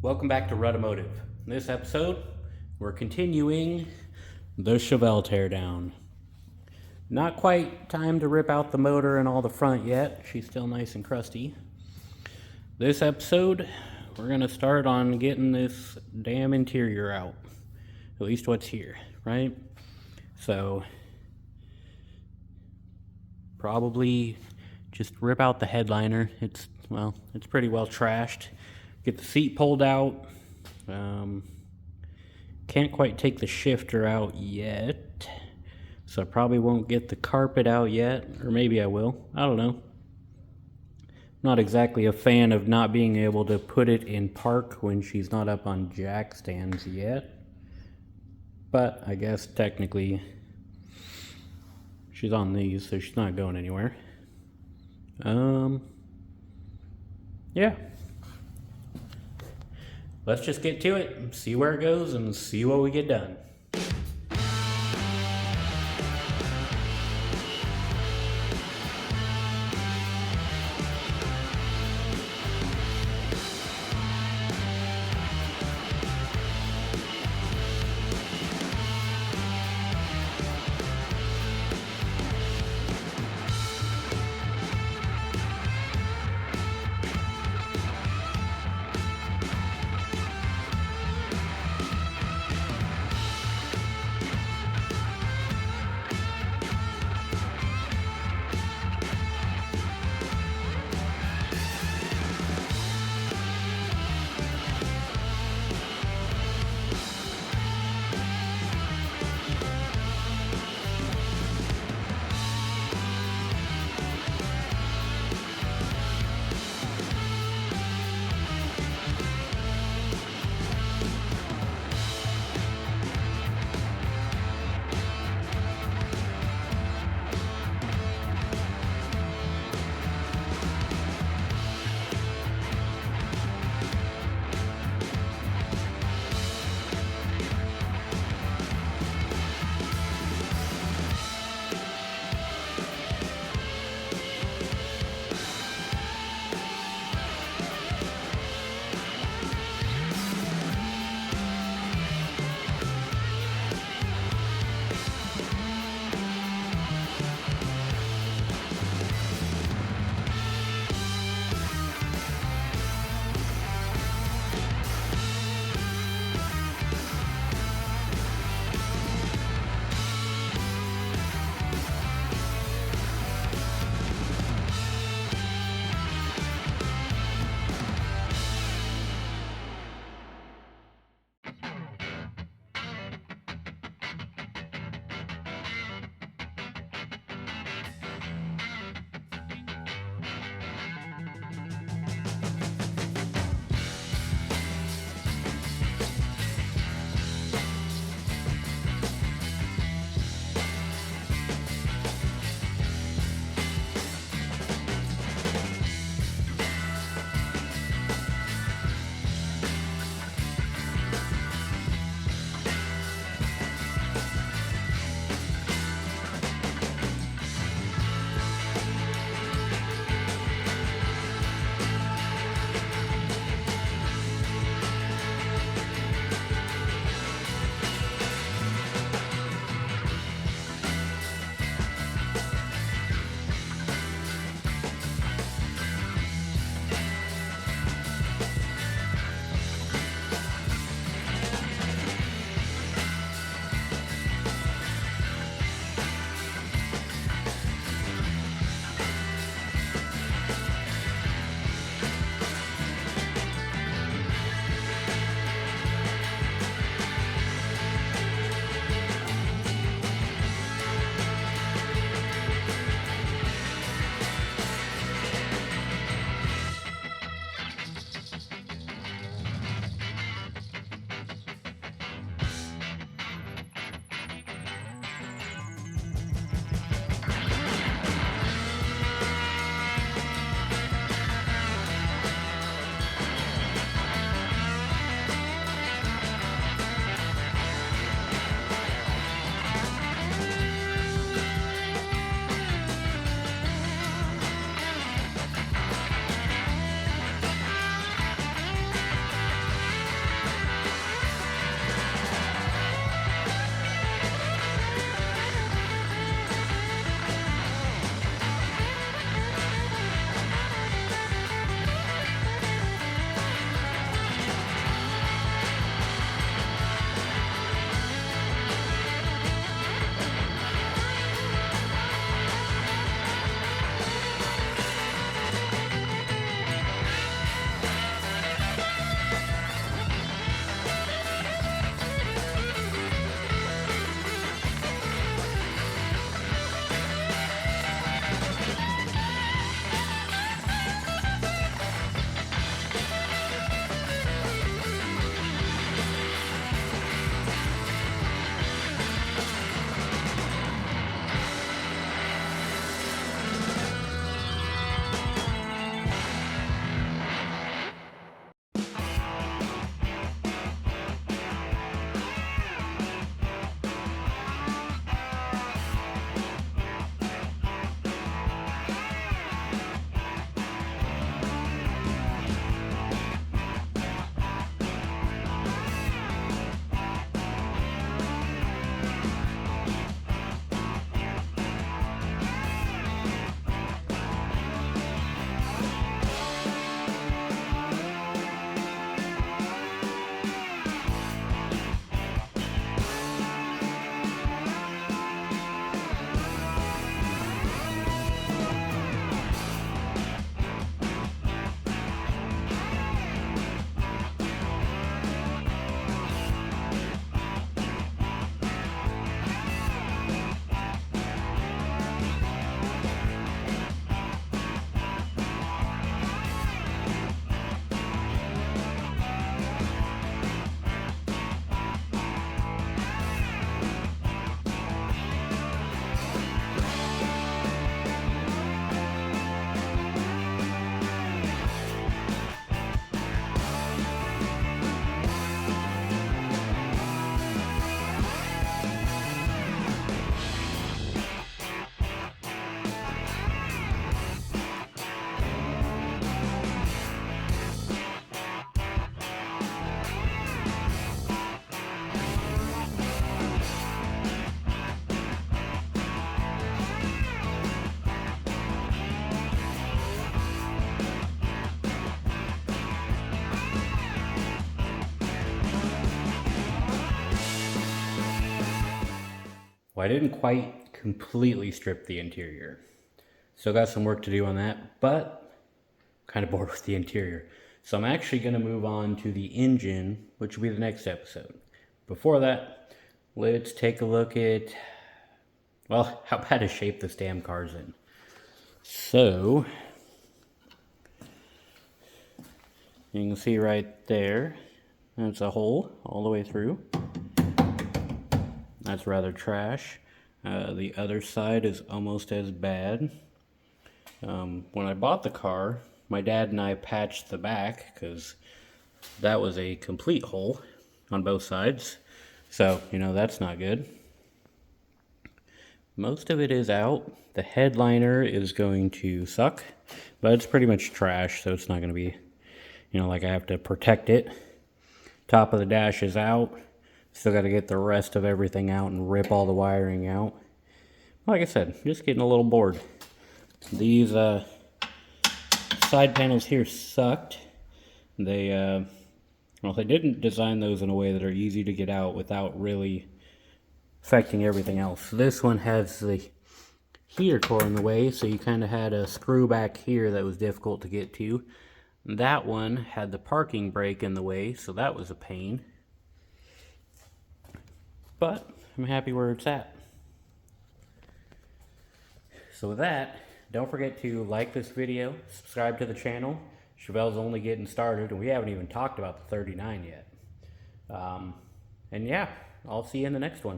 Welcome back to Rutomotive. In this episode, we're continuing the Chevelle teardown. Not quite time to rip out the motor and all the front yet. She's still nice and crusty. This episode, we're going to start on getting this damn interior out. At least what's here, right? So, probably just rip out the headliner. It's pretty well trashed. Get the seat pulled out. Can't quite take the shifter out yet, so I probably won't get the carpet out yet, or maybe I will. I don't know. Not exactly a fan of not being able to put it in park when she's not up on jack stands yet, but I guess technically she's on these, so she's not going anywhere. Yeah. Let's just get to it, see where it goes, and see what we get done. Well, I didn't quite completely strip the interior. Still got some work to do on that, but kind of bored with the interior. So I'm actually going to move on to the engine, which will be the next episode. Before that, let's take a look at, well, how bad a shape this damn car's in. So, you can see right there, that's a hole all the way through. That's rather trash. The other side is almost as bad. When I bought the car, my dad and I patched the back because that was a complete hole on both sides. So, that's not good. Most of it is out. The headliner is going to suck, but it's pretty much trash, so it's not going to be, like I have to protect it. Top of the dash is out. Still got to get the rest of everything out and rip all the wiring out. Like I said, just getting a little bored. These side panels here sucked. They didn't design those in a way that are easy to get out without really affecting everything else. This one has the heater core in the way, so you kind of had a screw back here that was difficult to get to. That one had the parking brake in the way, so that was a pain. But I'm happy where it's at. So with that, don't forget to like this video, subscribe to the channel. Chevelle's only getting started, and we haven't even talked about the 39 yet. And yeah, I'll see you in the next one.